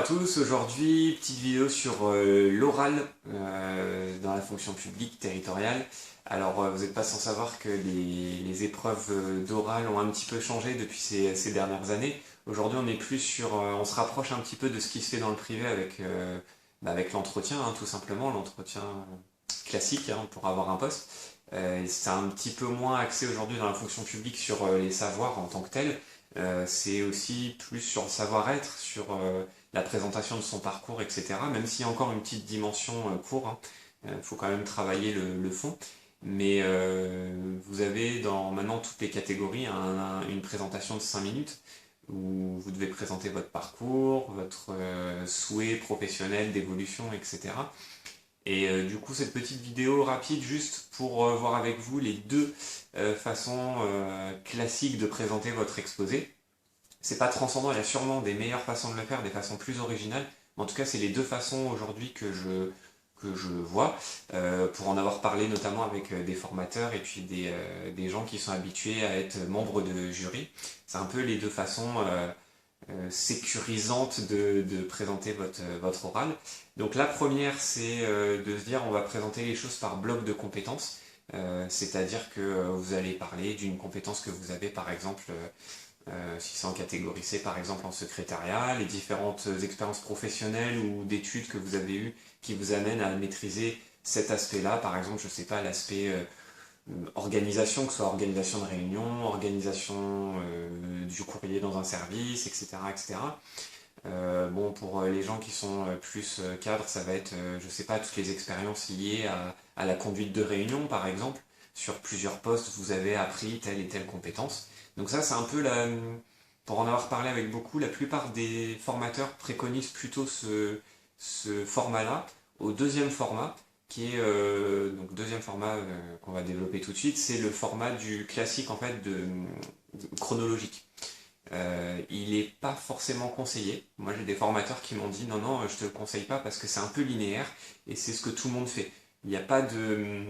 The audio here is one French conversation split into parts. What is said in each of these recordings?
à tous, aujourd'hui petite vidéo sur l'oral dans la fonction publique territoriale. Alors vous n'êtes pas sans savoir que les épreuves d'oral ont un petit peu changé depuis ces dernières années. Aujourd'hui on est plus sur, on se rapproche un petit peu de ce qui se fait dans le privé avec l'entretien, hein, tout simplement, l'entretien classique hein, pour avoir un poste. C'est un petit peu moins axé aujourd'hui dans la fonction publique sur les savoirs en tant que tels. C'est aussi plus sur le savoir-être, sur la présentation de son parcours, etc. Même s'il y a encore une petite dimension cours, hein, faut quand même travailler le fond. Mais vous avez dans maintenant toutes les catégories une présentation de 5 minutes où vous devez présenter votre parcours, votre souhait professionnel d'évolution, etc. Et du coup, cette petite vidéo rapide, juste pour voir avec vous les deux façons classiques de présenter votre exposé. C'est pas transcendant, il y a sûrement des meilleures façons de le faire, des façons plus originales. Mais en tout cas, c'est les deux façons aujourd'hui que je vois, pour en avoir parlé notamment avec des formateurs et puis des gens qui sont habitués à être membres de jury. C'est un peu les deux façons sécurisante de présenter votre oral. Donc la première, c'est de se dire on va présenter les choses par bloc de compétences, c'est-à-dire que vous allez parler d'une compétence que vous avez par exemple, si c'est en catégorie C par exemple en secrétariat, les différentes expériences professionnelles ou d'études que vous avez eues qui vous amènent à maîtriser cet aspect-là, par exemple je sais pas l'aspect organisation, que ce soit organisation de réunion, organisation du courrier dans un service, etc. etc. Bon, pour les gens qui sont plus cadres, ça va être, je sais pas, toutes les expériences liées à la conduite de réunion, par exemple. Sur plusieurs postes, vous avez appris telle et telle compétence. Donc ça, c'est un peu pour en avoir parlé avec beaucoup, la plupart des formateurs préconisent plutôt ce format-là. Au deuxième format, qui est donc deuxième format qu'on va développer tout de suite, c'est le format du classique en fait de chronologique. Il n'est pas forcément conseillé. Moi j'ai des formateurs qui m'ont dit non non je te le conseille pas parce que c'est un peu linéaire et c'est ce que tout le monde fait. Il n'y a pas de...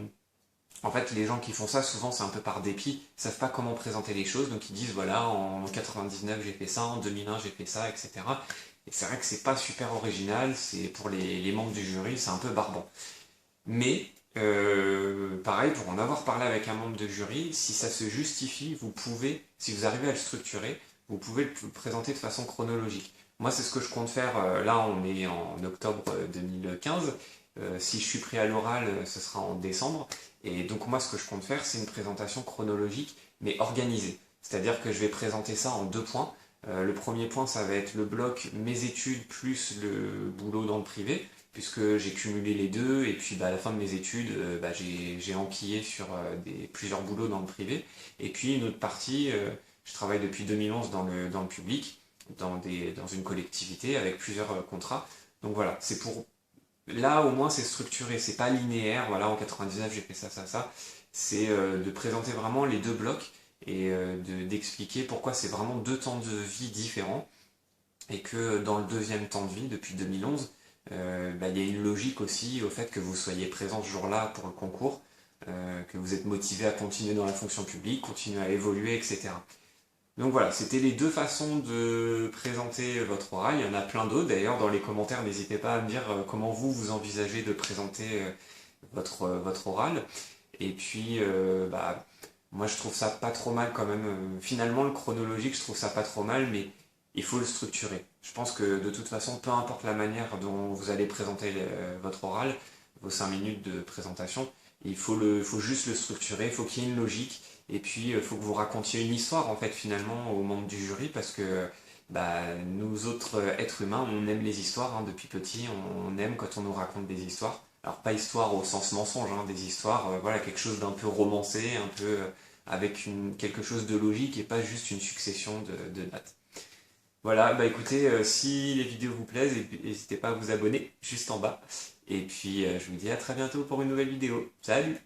En fait les gens qui font ça souvent c'est un peu par dépit, ils savent pas comment présenter les choses donc ils disent voilà en 99 j'ai fait ça, en 2001 j'ai fait ça, etc. Et c'est vrai que c'est pas super original, c'est pour les membres du jury c'est un peu barbant. Mais, pareil, pour en avoir parlé avec un membre de jury, si ça se justifie, vous pouvez, si vous arrivez à le structurer, vous pouvez le présenter de façon chronologique. Moi, c'est ce que je compte faire. Là, on est en octobre 2015. Si je suis pris à l'oral, ce sera en décembre. Et donc, moi, ce que je compte faire, c'est une présentation chronologique, mais organisée. C'est-à-dire que je vais présenter ça en deux points. Le premier point, ça va être le bloc mes études plus le boulot dans le privé, puisque j'ai cumulé les deux, et puis à la fin de mes études, j'ai enquillé sur plusieurs boulots dans le privé. Et puis une autre partie, je travaille depuis 2011 dans le public, dans une collectivité avec plusieurs contrats. Donc voilà, c'est pour... Là au moins c'est structuré, c'est pas linéaire, voilà en 99 j'ai fait ça, ça, ça. C'est de présenter vraiment les deux blocs et d'expliquer pourquoi c'est vraiment deux temps de vie différents et que dans le deuxième temps de vie, depuis 2011, il y a une logique aussi au fait que vous soyez présent ce jour-là pour le concours, que vous êtes motivé à continuer dans la fonction publique, continuer à évoluer, etc. Donc voilà, c'était les deux façons de présenter votre oral. Il y en a plein d'autres. D'ailleurs, dans les commentaires, n'hésitez pas à me dire comment vous envisagez de présenter votre oral. Et puis, moi je trouve ça pas trop mal quand même. Finalement, le chronologique, je trouve ça pas trop mal, mais il faut le structurer. Je pense que de toute façon, peu importe la manière dont vous allez présenter votre oral, vos 5 minutes de présentation, il faut juste le structurer, il faut qu'il y ait une logique, et puis il faut que vous racontiez une histoire en fait finalement aux membres du jury, parce que nous autres êtres humains, on aime les histoires, hein, depuis petit, on aime quand on nous raconte des histoires. Alors pas histoire au sens mensonge, hein, des histoires, voilà, quelque chose d'un peu romancé, un peu avec quelque chose de logique et pas juste une succession de dates. Voilà, bah écoutez, si les vidéos vous plaisent, n'hésitez pas à vous abonner juste en bas. Et puis je vous dis à très bientôt pour une nouvelle vidéo. Salut!